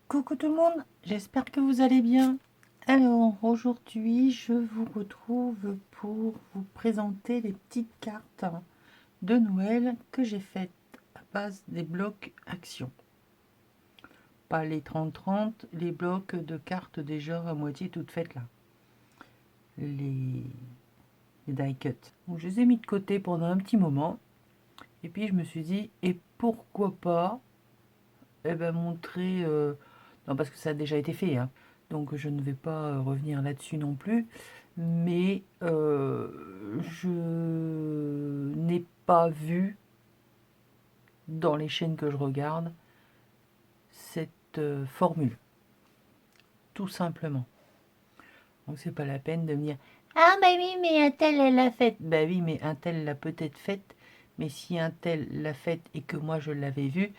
Coucou tout le monde, j'espère que vous allez bien. Alors aujourd'hui je vous retrouve pour vous présenter les petites cartes de Noël que j'ai faites à base des blocs actions. Pas les 30-30, les blocs de cartes déjà à moitié toutes faites là. Les die cut. Donc je les ai mis de côté pendant un petit moment. Et puis je me suis dit, et pourquoi pas montrer... non parce que ça a déjà été fait, hein. Donc je ne vais pas revenir là-dessus non plus. Mais je n'ai pas vu dans les chaînes que je regarde cette formule. Tout simplement. Donc c'est pas la peine de me dire ah bah oui mais un tel elle l'a faite. Bah oui mais un tel l'a peut-être faite. Mais si un tel l'a faite et que moi je l'avais vu,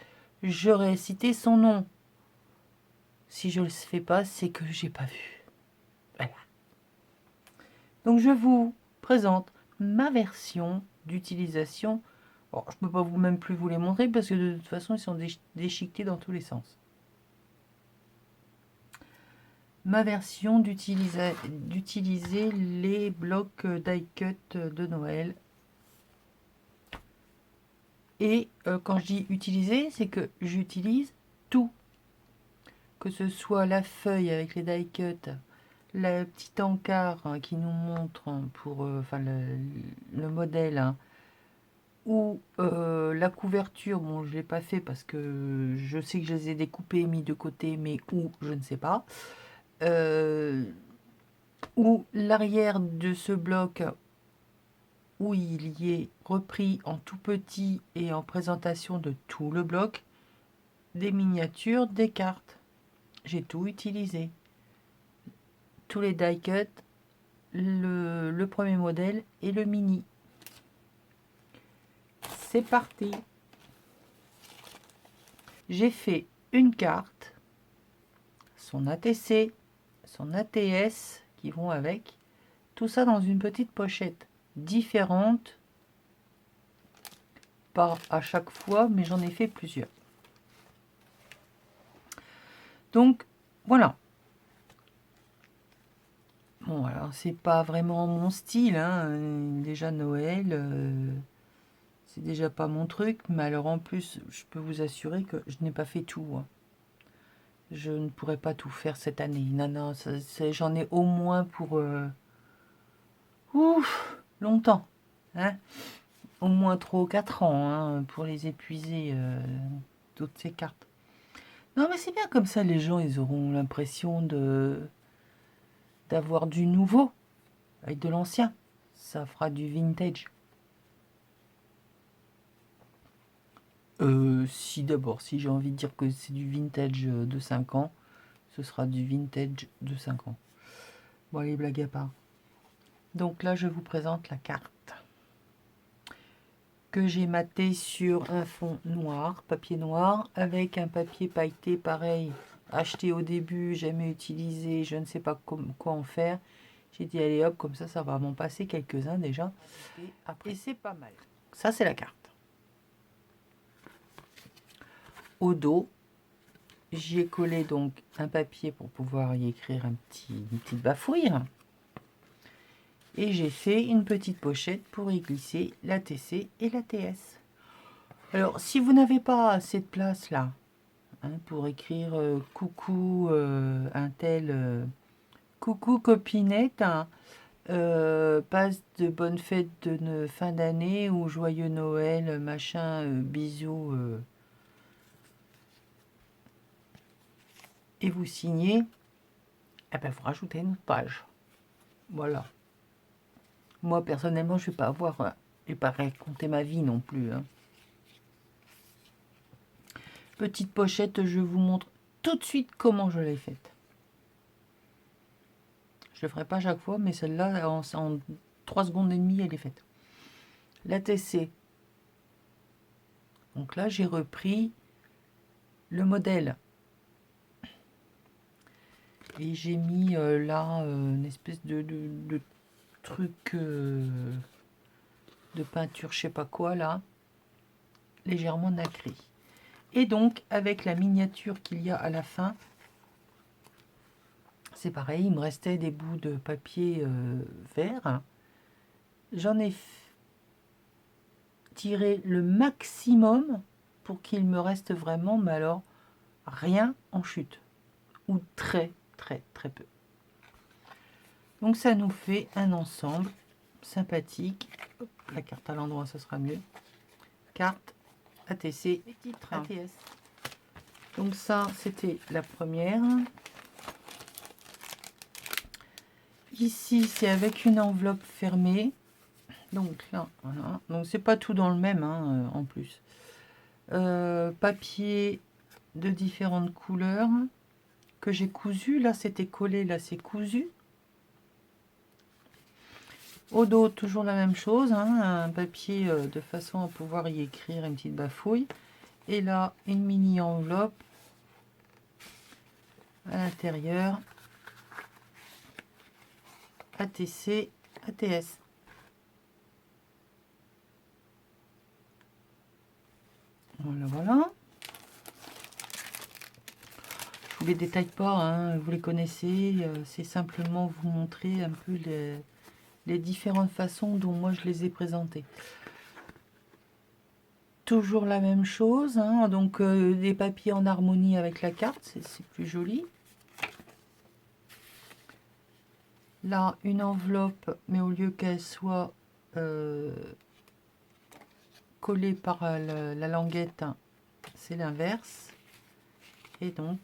j'aurais cité son nom. Si je ne le fais pas, c'est que j'ai pas vu. Voilà. Donc je vous présente ma version d'utilisation. Bon, je ne peux pas vous même plus vous les montrer parce que de toute façon ils sont déchiquetés dans tous les sens. Ma version d'utiliser les blocs die cut de Noël. Et quand je dis utiliser, c'est que j'utilise tout. Que ce soit la feuille avec les die cut, le petit encart qui nous montre pour le modèle, hein, ou la couverture, bon je ne l'ai pas fait parce que je sais que je les ai découpés, mis de côté, mais où, je ne sais pas. Ou l'arrière de ce bloc où il y est repris en tout petit et en présentation de tout le bloc, des miniatures, des cartes. J'ai tout utilisé. Tous les die cut, le premier modèle et le mini. C'est parti. J'ai fait une carte, son ATC, son ATS qui vont avec, tout ça dans une petite pochette différente, pas à chaque fois, mais j'en ai fait plusieurs. Donc voilà. Bon, alors c'est pas vraiment mon style, hein. Déjà Noël, c'est déjà pas mon truc, mais alors en plus, je peux vous assurer que je n'ai pas fait tout, hein. Je ne pourrais pas tout faire cette année. Non, non, j'en ai au moins pour longtemps, hein. Au moins 3 ou 4 ans, hein, pour les épuiser, toutes ces cartes. Non, mais c'est bien comme ça, les gens, ils auront l'impression d'avoir du nouveau avec de l'ancien. Ça fera du vintage. Si d'abord, si j'ai envie de dire que c'est du vintage de 5 ans, ce sera du vintage de 5 ans. Bon, les blagues à part. Donc là, je vous présente la carte que j'ai maté sur un fond noir, papier noir, avec un papier pailleté pareil, acheté au début, jamais utilisé, je ne sais pas quoi en faire. J'ai dit allez hop, comme ça va m'en passer quelques-uns déjà. Et après c'est pas mal. Ça c'est la carte. Au dos, j'y ai collé donc un papier pour pouvoir y écrire une petite bafouille. Et j'ai fait une petite pochette pour y glisser la TC et la TS. Alors, si vous n'avez pas assez de place là, hein, pour écrire coucou un tel, coucou copinette, hein, passe de bonnes fêtes de fin d'année ou joyeux Noël, machin, bisous, et vous signez, eh ben, vous rajoutez une page. Voilà. Moi, personnellement, je ne vais pas avoir, je vais pas raconter ma vie non plus, hein. Petite pochette, je vous montre tout de suite comment je l'ai faite. Je le ferai pas chaque fois, mais celle-là, en 3 secondes et demie, elle est faite. La TC. Donc là, j'ai repris le modèle. Et j'ai mis là une espèce de truc de peinture, je sais pas quoi, là, légèrement nacré. Et donc, avec la miniature qu'il y a à la fin, c'est pareil, il me restait des bouts de papier vert. J'en ai tiré le maximum pour qu'il me reste vraiment, mais alors rien en chute, ou très très peu. Donc ça nous fait un ensemble sympathique. Hop, la carte à l'endroit, ça sera mieux. Carte, ATC, et titre, ATS. Donc ça, c'était la première. Ici, c'est avec une enveloppe fermée. Donc là, voilà. Donc c'est pas tout dans le même, hein, en plus. Papier de différentes couleurs que j'ai cousu. Là, c'était collé, là, c'est cousu. Au dos, toujours la même chose, hein, un papier de façon à pouvoir y écrire une petite bafouille. Et là, une mini enveloppe à l'intérieur. ATC, ATS. Voilà, voilà. Je vous les détaille pas, hein, vous les connaissez. C'est simplement vous montrer un peu les différentes façons dont moi je les ai présentés. Toujours la même chose, hein, donc des papiers en harmonie avec la carte, c'est plus joli. Là, une enveloppe, mais au lieu qu'elle soit collée par la languette, c'est l'inverse. Et donc,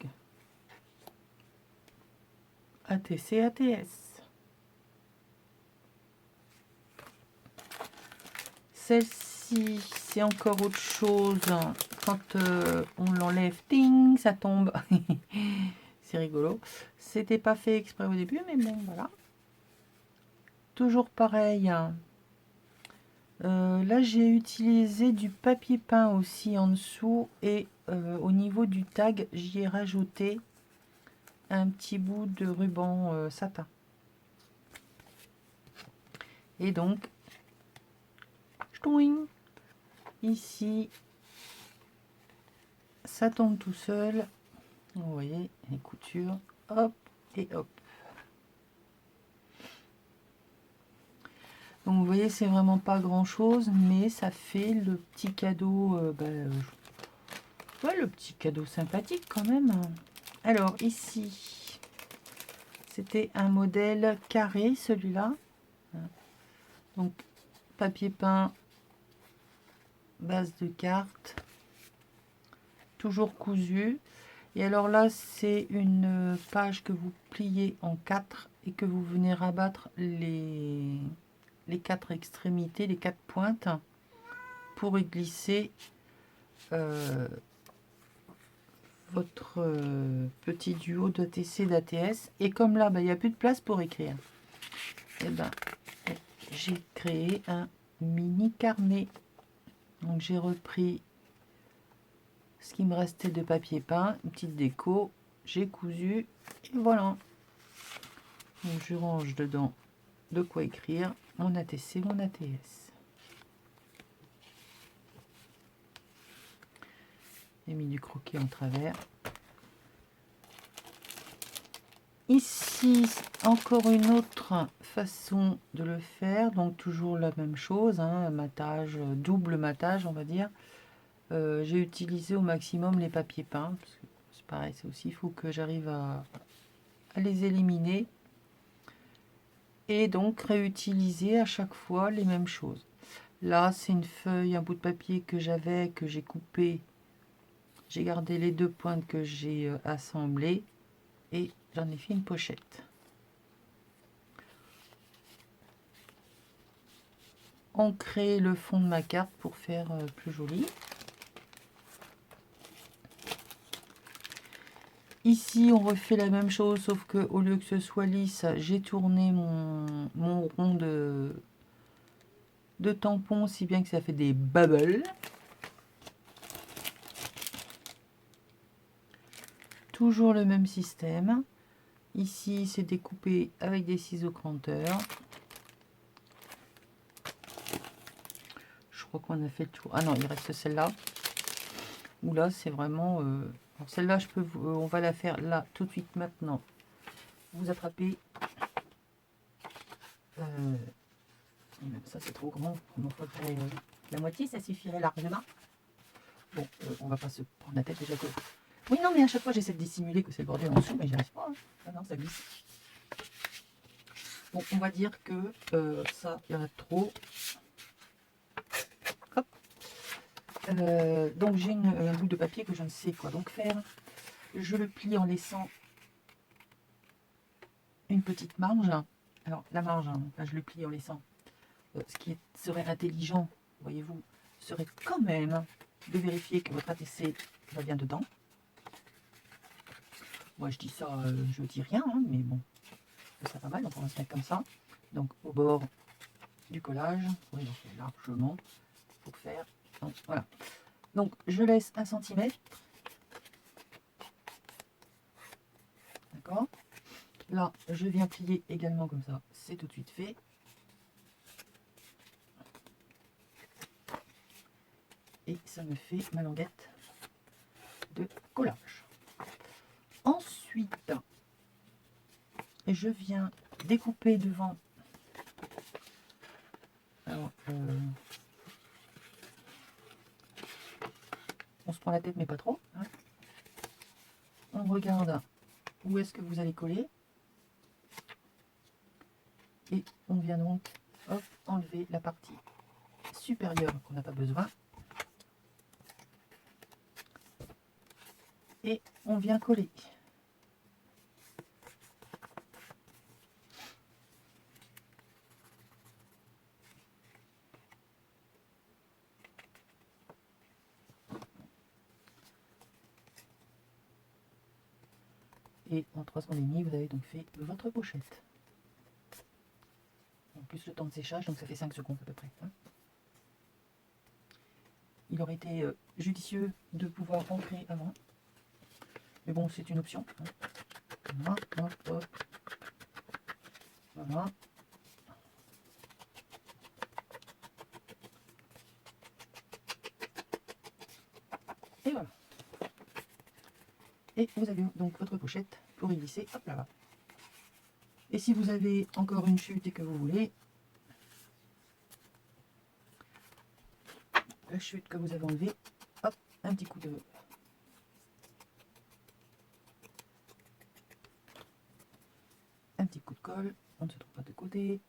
ATC, ATS. Celle-ci, c'est encore autre chose. Quand on l'enlève, ting, ça tombe. C'est rigolo. C'était pas fait exprès au début, mais bon, voilà. Toujours pareil. Là, j'ai utilisé du papier peint aussi en dessous. Et au niveau du tag, j'y ai rajouté un petit bout de ruban satin. Et donc, ici, ça tombe tout seul. Vous voyez les coutures, hop et hop. Donc vous voyez, c'est vraiment pas grand chose, mais ça fait le petit cadeau, ouais, le petit cadeau sympathique quand même. Alors ici, c'était un modèle carré, celui-là. Donc papier peint, base de carte, toujours cousu. Et alors là, c'est une page que vous pliez en 4 et que vous venez rabattre les 4 extrémités, les 4 pointes, pour y glisser votre petit duo d'ATC d'ATS. Et comme là, il n'y a plus de place pour écrire, et ben, j'ai créé un mini carnet. Donc j'ai repris ce qui me restait de papier peint, une petite déco, j'ai cousu, et voilà. Donc je range dedans de quoi écrire mon ATC, mon ATS. J'ai mis du croquis en travers. Ici, encore une autre façon de le faire, donc toujours la même chose, hein, matage, double matage, on va dire. J'ai utilisé au maximum les papiers peints, parce que c'est pareil, c'est aussi, il faut que j'arrive à les éliminer. Et donc réutiliser à chaque fois les mêmes choses. Là, c'est une feuille, un bout de papier que j'avais, que j'ai coupé. J'ai gardé les 2 pointes que j'ai assemblées et j'en ai fait une pochette. On crée le fond de ma carte pour faire plus joli. Ici, on refait la même chose, sauf que au lieu que ce soit lisse, j'ai tourné mon rond de tampon, si bien que ça fait des bubbles. Toujours le même système. Ici, c'est découpé avec des ciseaux cranteurs. Je crois qu'on a fait le tour. Ah non, il reste celle-là. Où là, c'est vraiment... celle-là, on va la faire là, tout de suite, maintenant. vous attrapez, ça c'est trop grand, il en faudrait la moitié, ça suffirait largement. Bon, on va pas se prendre la tête déjà que... Oui, non, mais à chaque fois j'essaie de dissimuler que c'est le bordel en dessous, mais j'y arrive pas. Hein. Ah non, ça glisse. Bon, on va dire que ça, il y en a trop. Hop. Donc j'ai un bout de papier que je ne sais quoi donc faire. Je le plie en laissant une petite marge. Alors la marge, hein, là, je le plie en laissant. Ce qui serait intelligent, voyez-vous, serait quand même de vérifier que votre ATC va bien dedans. Moi je dis ça, je dis rien, hein, mais bon, c'est pas mal, donc on va se mettre comme ça. Donc au bord du collage, oui, donc largement pour faire. Donc, voilà. Donc je laisse 1 cm. D'accord. Là, je viens plier également comme ça, c'est tout de suite fait. Et ça me fait ma languette de collage. Ensuite, je viens découper devant. Alors, on se prend la tête, mais pas trop. Hein. On regarde où est-ce que vous allez coller. Et on vient donc hop, enlever la partie supérieure qu'on n'a pas besoin. Et on vient coller. Et en 3 secondes et demie, vous avez donc fait votre pochette. En plus le temps de séchage, donc ça fait 5 secondes à peu près. Hein. Il aurait été judicieux de pouvoir rentrer avant. Mais bon, c'est une option. Hein. Voilà, hop, hop. Voilà. Et voilà. Et vous avez donc votre pochette pour y glisser, hop là-bas. Et si vous avez encore une chute et que vous voulez, la chute que vous avez enlevée, hop, un petit coup de... Un petit coup de colle, on ne se trouve pas de côté.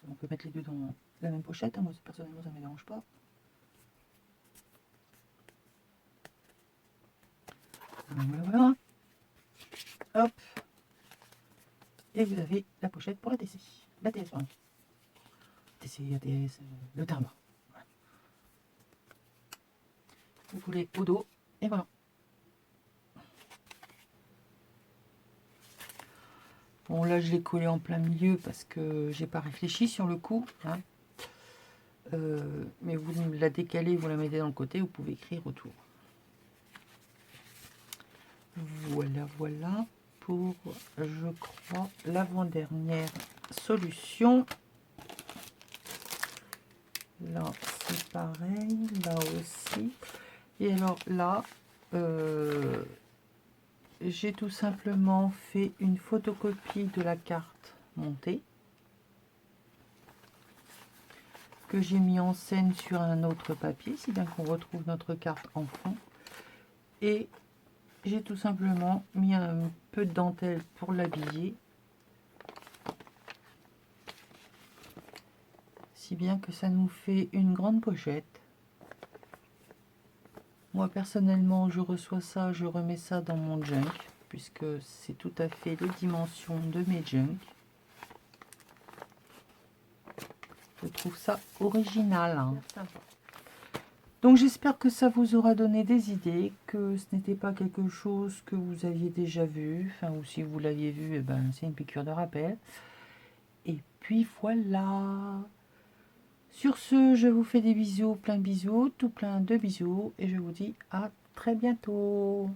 On peut mettre les deux dans la même pochette, hein. Moi personnellement ça ne me dérange pas. Voilà. Hop. Et vous avez la pochette pour la TC. La TS, pardon. TC, ATS, le Therma. Voilà. Vous coulez au dos, et voilà. Bon là je l'ai collé en plein milieu parce que j'ai pas réfléchi sur le coup. Hein. Mais vous la décalez, vous la mettez dans le côté, vous pouvez écrire autour. Voilà, voilà pour, je crois, l'avant-dernière solution. Là, c'est pareil, là aussi. Et alors là, j'ai tout simplement fait une photocopie de la carte montée que j'ai mis en scène sur un autre papier, si bien qu'on retrouve notre carte en fond. Et j'ai tout simplement mis un peu de dentelle pour l'habiller, si bien que ça nous fait une grande pochette. Moi personnellement je reçois ça, je remets ça dans mon junk, puisque c'est tout à fait les dimensions de mes junk. Je trouve ça original. Hein. Donc j'espère que ça vous aura donné des idées, que ce n'était pas quelque chose que vous aviez déjà vu, enfin, ou si vous l'aviez vu, eh ben, c'est une piqûre de rappel. Et puis voilà. Sur ce, je vous fais des bisous, plein de bisous, tout plein de bisous, et je vous dis à très bientôt.